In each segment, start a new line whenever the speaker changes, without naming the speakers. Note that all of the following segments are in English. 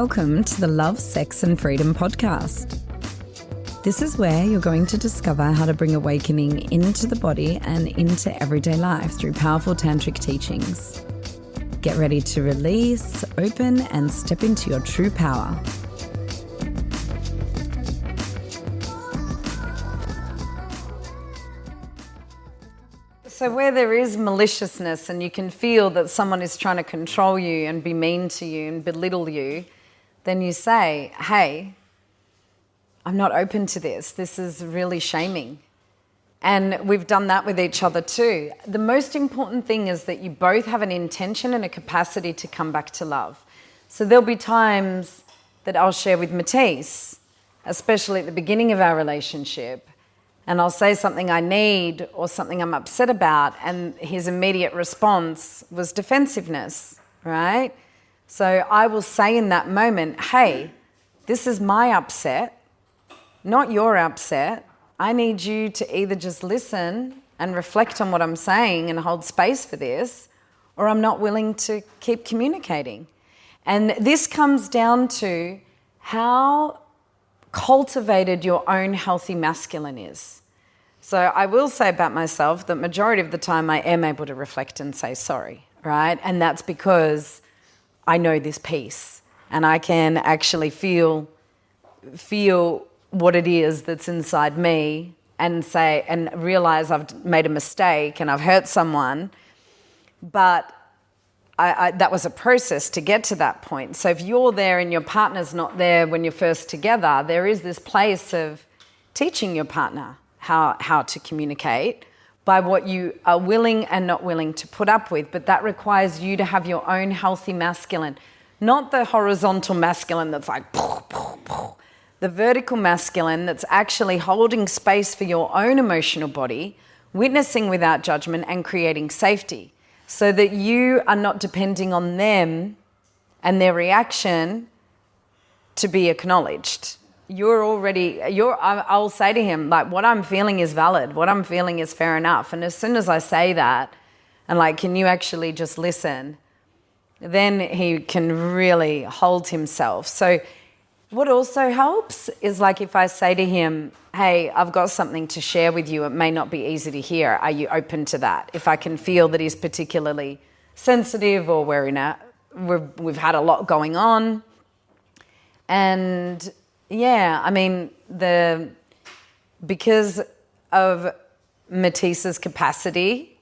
Welcome to the Love, Sex and Freedom podcast. This is where you're going to discover how to bring awakening into the body and into everyday life through powerful tantric teachings. Get ready to release, open and step into your true power. So where there is maliciousness and you can feel that someone is trying to control you and be mean to you and belittle you, then you say, hey, I'm not open to this. This is really shaming. And we've done that with each other too. The most important thing is that you both have an intention and a capacity to come back to love. So there'll be times that I'll share with Matisse, especially at the beginning of our relationship, and I'll say something I need or something I'm upset about, and his immediate response was defensiveness, right? So I will say in that moment, hey, this is my upset, not your upset. I need you to either just listen and reflect on what I'm saying and hold space for this, or I'm not willing to keep communicating. And this comes down to how cultivated your own healthy masculine is. So I will say about myself that majority of the time I am able to reflect and say sorry, right? And that's because I know this piece and I can actually feel what it is that's inside me and say and realize I've made a mistake and I've hurt someone, but that was a process to get to that point. So if you're there and your partner's not there when you're first together, there is this place of teaching your partner how to communicate by what you are willing and not willing to put up with. But that requires you to have your own healthy masculine, not the horizontal masculine that's like, the vertical masculine that's actually holding space for your own emotional body, witnessing without judgment and creating safety so that you are not depending on them and their reaction to be acknowledged. I'll say to him, like, what I'm feeling is valid. What I'm feeling is fair enough. And as soon as I say that, and like, can you actually just listen? Then he can really hold himself. So what also helps is like if I say to him, hey, I've got something to share with you. It may not be easy to hear. Are you open to that? If I can feel that he's particularly sensitive or we've had a lot going on. And yeah, I mean, because of Matisse's capacity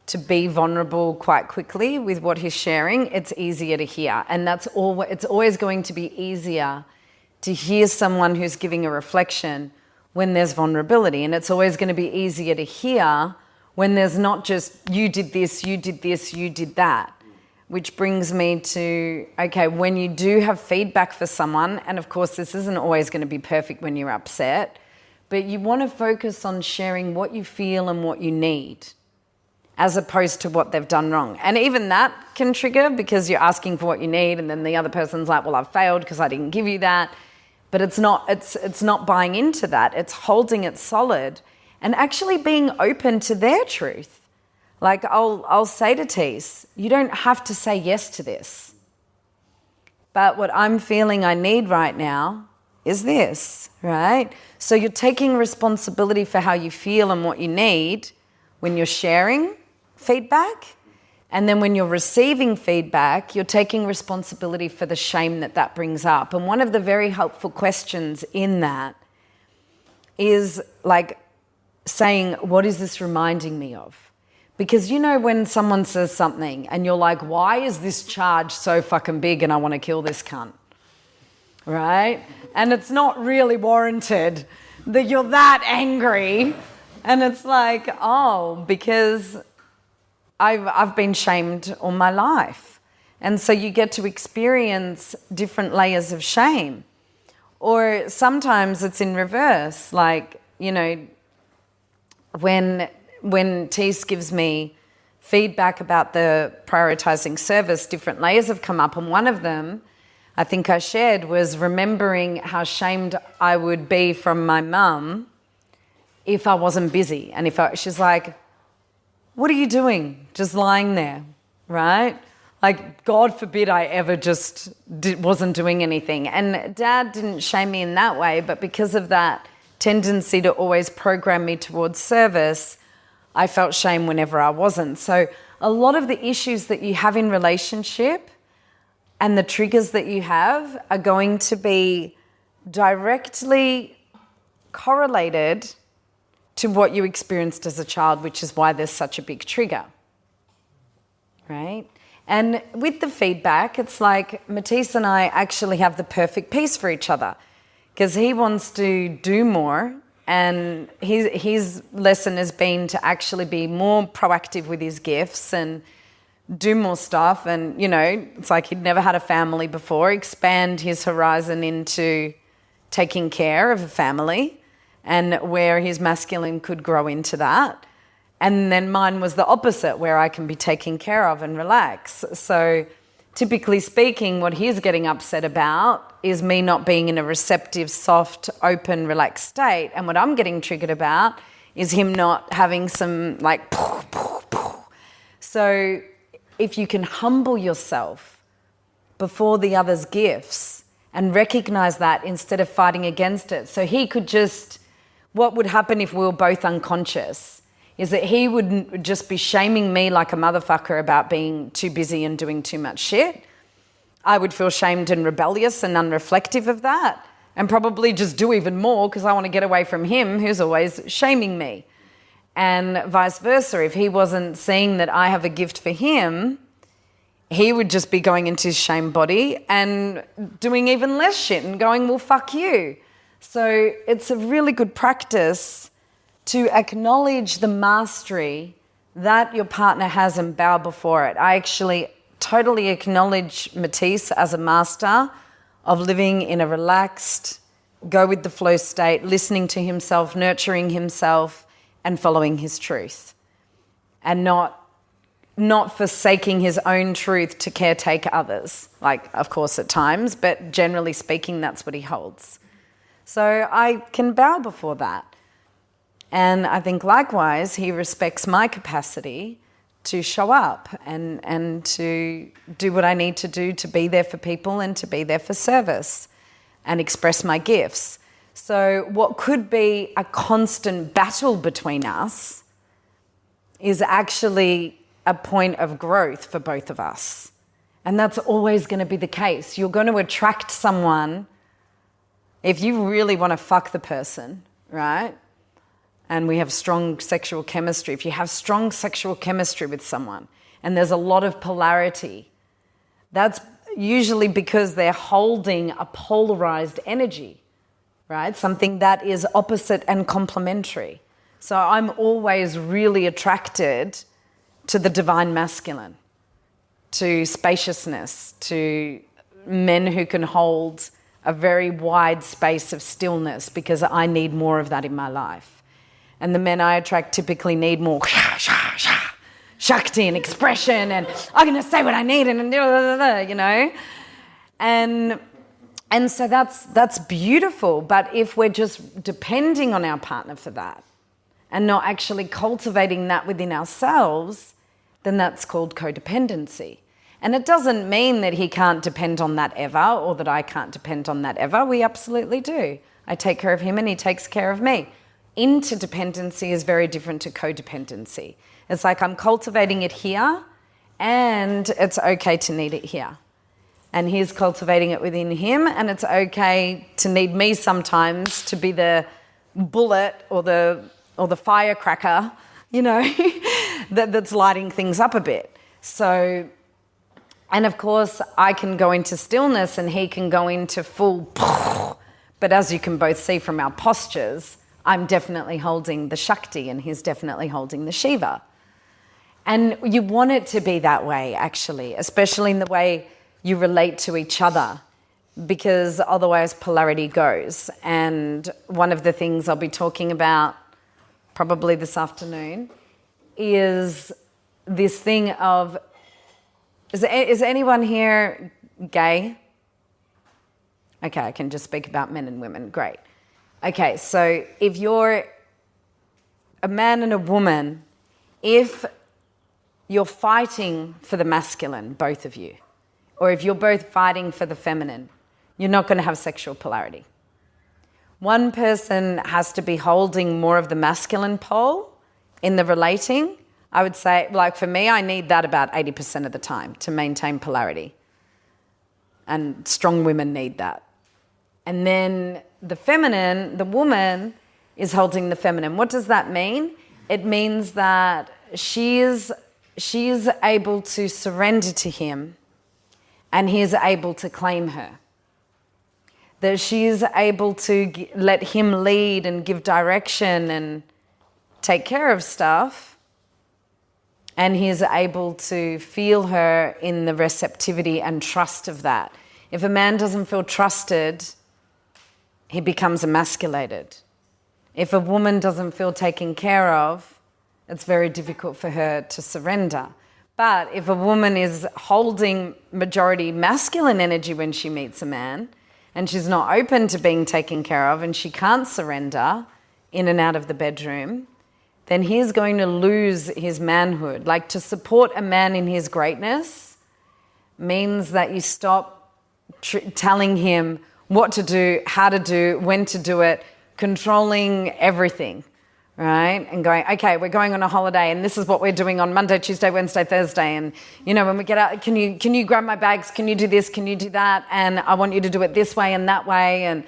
to be vulnerable quite quickly with what he's sharing, it's easier to hear. And it's always going to be easier to hear someone who's giving a reflection when there's vulnerability. And it's always going to be easier to hear when there's not just you did this, you did this, you did that. Which brings me to, okay, when you do have feedback for someone, and of course this isn't always going to be perfect when you're upset, but you want to focus on sharing what you feel and what you need as opposed to what they've done wrong. And even that can trigger because you're asking for what you need and then the other person's like, well, I've failed because I didn't give you that. But it's not buying into that. It's holding it solid and actually being open to their truth. Like I'll say to Tees, you don't have to say yes to this. But what I'm feeling I need right now is this, right? So you're taking responsibility for how you feel and what you need when you're sharing feedback. And then when you're receiving feedback, you're taking responsibility for the shame that brings up. And one of the very helpful questions in that is like saying, what is this reminding me of? Because you know when someone says something and you're like, why is this charge so fucking big and I want to kill this cunt, right? And it's not really warranted that you're that angry. And it's like, oh, because I've been shamed all my life. And so you get to experience different layers of shame. Or sometimes it's in reverse, like, you know, when Tees gives me feedback about the prioritizing service, different layers have come up. And one of them, I think I shared, was remembering how shamed I would be from my mum if I wasn't busy. And she's like, what are you doing? Just lying there, right? Like, God forbid I ever just wasn't doing anything. And Dad didn't shame me in that way, but because of that tendency to always program me towards service, I felt shame whenever I wasn't. So a lot of the issues that you have in relationship and the triggers that you have are going to be directly correlated to what you experienced as a child, which is why there's such a big trigger, right? And with the feedback, it's like Matisse and I actually have the perfect piece for each other because he wants to do more, and his lesson has been to actually be more proactive with his gifts and do more stuff. And, you know, it's like he'd never had a family before, expand his horizon into taking care of a family and where his masculine could grow into that. And then mine was the opposite, where I can be taken care of and relax. So typically speaking, what he's getting upset about is me not being in a receptive, soft, open, relaxed state. And what I'm getting triggered about is him not having some like... So if you can humble yourself before the other's gifts and recognize that instead of fighting against it. So he could just... What would happen if we were both unconscious is that he would just be shaming me like a motherfucker about being too busy and doing too much shit. I would feel shamed and rebellious and unreflective of that, and probably just do even more because I want to get away from him who's always shaming me. And vice versa, if he wasn't seeing that I have a gift for him, he would just be going into his shame body and doing even less shit and going, well, fuck you. So it's a really good practice to acknowledge the mastery that your partner has and bow before it. I actually totally acknowledge Matisse as a master of living in a relaxed, go with the flow state, listening to himself, nurturing himself, and following his truth. And not forsaking his own truth to caretake others. Like, of course, at times, but generally speaking, that's what he holds. So I can bow before that. And I think likewise, he respects my capacity to show up and to do what I need to do to be there for people and to be there for service and express my gifts. So what could be a constant battle between us is actually a point of growth for both of us. And that's always going to be the case. You're going to attract someone if you really want to fuck the person, right? And we have strong sexual chemistry. If you have strong sexual chemistry with someone and there's a lot of polarity, that's usually because they're holding a polarized energy, right? Something that is opposite and complementary. So I'm always really attracted to the divine masculine, to spaciousness, to men who can hold a very wide space of stillness because I need more of that in my life. And the men I attract typically need more shakti and expression and I'm going to say what I need and you know. And so that's beautiful. But if we're just depending on our partner for that and not actually cultivating that within ourselves, then that's called codependency. And it doesn't mean that he can't depend on that ever or that I can't depend on that ever. We absolutely do. I take care of him and he takes care of me. Interdependency is very different to codependency. It's like I'm cultivating it here and it's okay to need it here. And he's cultivating it within him and it's okay to need me sometimes to be the bullet or the firecracker, you know, that's lighting things up a bit. So... And of course, I can go into stillness and he can go into full, but as you can both see from our postures, I'm definitely holding the Shakti and he's definitely holding the Shiva. And you want it to be that way, actually, especially in the way you relate to each other, because otherwise polarity goes. And one of the things I'll be talking about probably this afternoon is this thing of, is anyone here gay? Okay, I can just speak about men and women. Great. Okay, so if you're a man and a woman, if you're fighting for the masculine, both of you. Or if you're both fighting for the feminine, you're not going to have sexual polarity. One person has to be holding more of the masculine pole in the relating. I would say, like for me, I need that about 80% of the time to maintain polarity. And strong women need that. And then the feminine, the woman, is holding the feminine. What does that mean? It means that she is able to surrender to him and he is able to claim her. That she is able to let him lead and give direction and take care of stuff, and he is able to feel her in the receptivity and trust of that. If a man doesn't feel trusted, he becomes emasculated. If a woman doesn't feel taken care of, it's very difficult for her to surrender. But if a woman is holding majority masculine energy when she meets a man, and she's not open to being taken care of, and she can't surrender in and out of the bedroom, then he's going to lose his manhood. Like, to support a man in his greatness means that you stop telling him what to do, how to do, when to do it, controlling everything, right? And going, okay, we're going on a holiday and this is what we're doing on Monday, Tuesday, Wednesday, Thursday. And, you know, when we get out, can you grab my bags? Can you do this? Can you do that? And I want you to do it this way and that way. And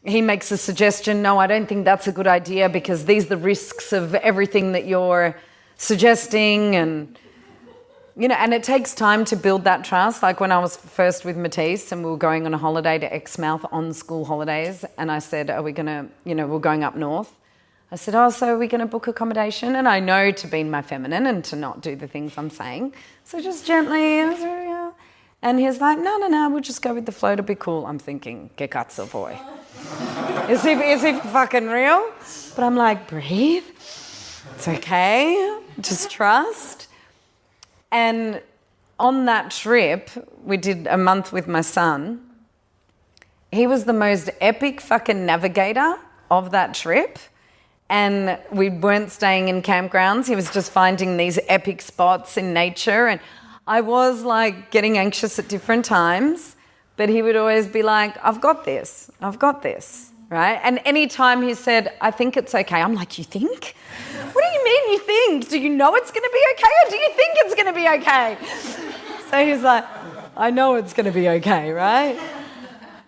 he makes a suggestion. No, I don't think that's a good idea because these are the risks of everything that you're suggesting. And, you know, and it takes time to build that trust. Like when I was first with Matisse and we were going on a holiday to Exmouth on school holidays, and I said, are we going to, you know, we're going up north. I said, oh, so are we going to book accommodation? And I know to be in my feminine and to not do the things I'm saying. So just gently, and he's like, no, we'll just go with the flow, it'll be cool. I'm thinking, que cazzo, boy. Is he fucking real? But I'm like, breathe. It's okay. Just trust. And on that trip, we did a month with my son. He was the most epic fucking navigator of that trip. And we weren't staying in campgrounds. He was just finding these epic spots in nature. And I was like getting anxious at different times, but he would always be like, I've got this, right? And anytime he said, I think it's okay, I'm like, you think? What do you mean you think? Do you know it's going to be okay or do you think it's going to be okay? So he's like, I know it's going to be okay, right?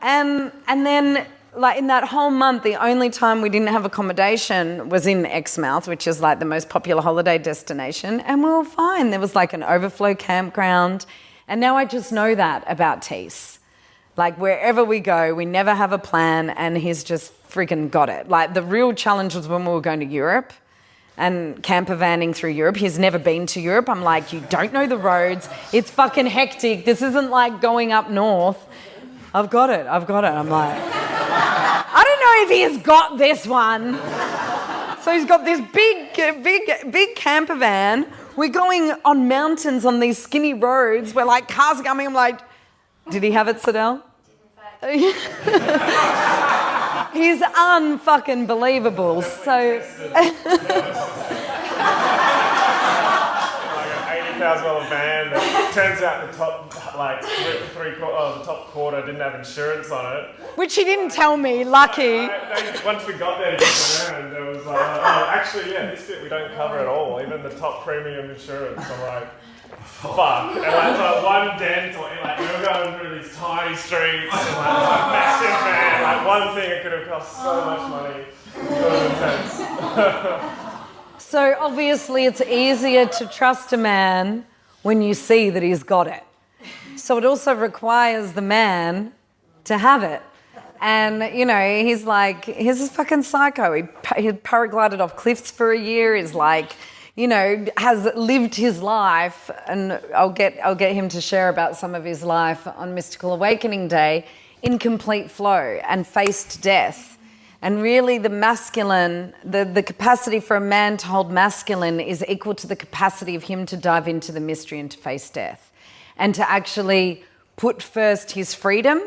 And then, like in that whole month, the only time we didn't have accommodation was in Exmouth, which is like the most popular holiday destination, and we were fine. There was like an overflow campground, and now I just know that about Tees. Like wherever we go, we never have a plan, and he's just freaking got it. Like the real challenge was when we were going to Europe and camper vanning through Europe. He's never been to Europe. I'm like, you don't know the roads. It's fucking hectic. This isn't like going up north. I've got it. I'm like, I don't know if he has got this one. So he's got this big camper van. We're going on mountains on these skinny roads where like cars are coming. I'm like, did he have it, Chantelle? He's unfucking believable. So
$80,000 van that turns out the top the top quarter didn't have insurance on it.
Which he didn't tell me, lucky.
Once we got there to get around, there was like, oh, actually, yeah, this bit we don't cover at all, even the top premium insurance. I'm like, fuck. And like one dent, or like we were going through these tiny streets, and like massive van, like one thing it could have cost so much money. It was intense.
So obviously it's easier to trust a man when you see that he's got it. So it also requires the man to have it. And, you know, he's a fucking psycho. He paraglided off cliffs for a year. He's like, you know, has lived his life. And I'll get him to share about some of his life on Mystical Awakening Day in complete flow and faced death. And really the masculine, the capacity for a man to hold masculine is equal to the capacity of him to dive into the mystery and to face death. And to actually put first his freedom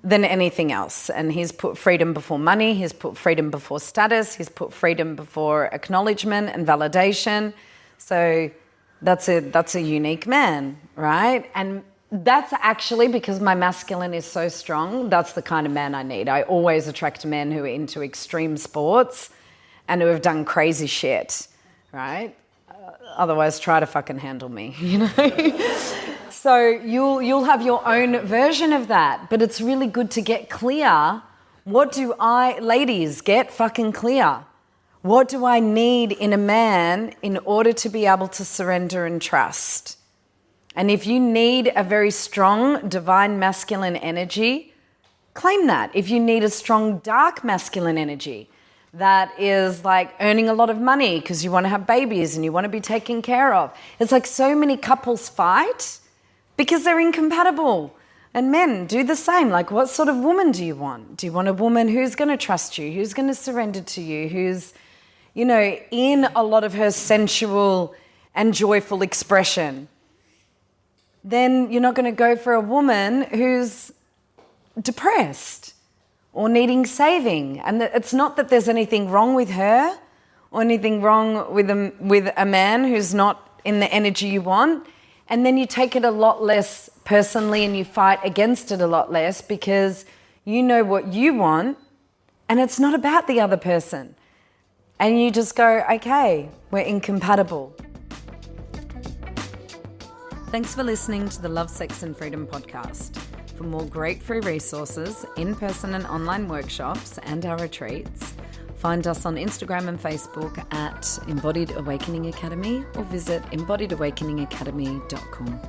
than anything else. And he's put freedom before money, he's put freedom before status, he's put freedom before acknowledgement and validation. So that's a unique man, right? And that's actually because my masculine is so strong. That's the kind of man I need. I always attract men who are into extreme sports and who have done crazy shit, right? Otherwise, try to fucking handle me, you know? So you'll have your own version of that, but it's really good to get clear. Ladies, get fucking clear. What do I need in a man in order to be able to surrender and trust? And if you need a very strong divine masculine energy, claim that. If you need a strong dark masculine energy that is like earning a lot of money because you want to have babies and you want to be taken care of. It's like so many couples fight because they're incompatible. And men do the same. Like, what sort of woman do you want? Do you want a woman who's going to trust you, who's going to surrender to you, who's, you know, in a lot of her sensual and joyful expression? Then you're not going to go for a woman who's depressed or needing saving. And it's not that there's anything wrong with her or anything wrong with a man who's not in the energy you want. And then you take it a lot less personally and you fight against it a lot less because you know what you want and it's not about the other person. And you just go, okay, we're incompatible. Thanks for listening to the Love, Sex and Freedom podcast. For more great free resources, in-person and online workshops and our retreats, find us on Instagram and Facebook at Embodied Awakening Academy or visit embodiedawakeningacademy.com.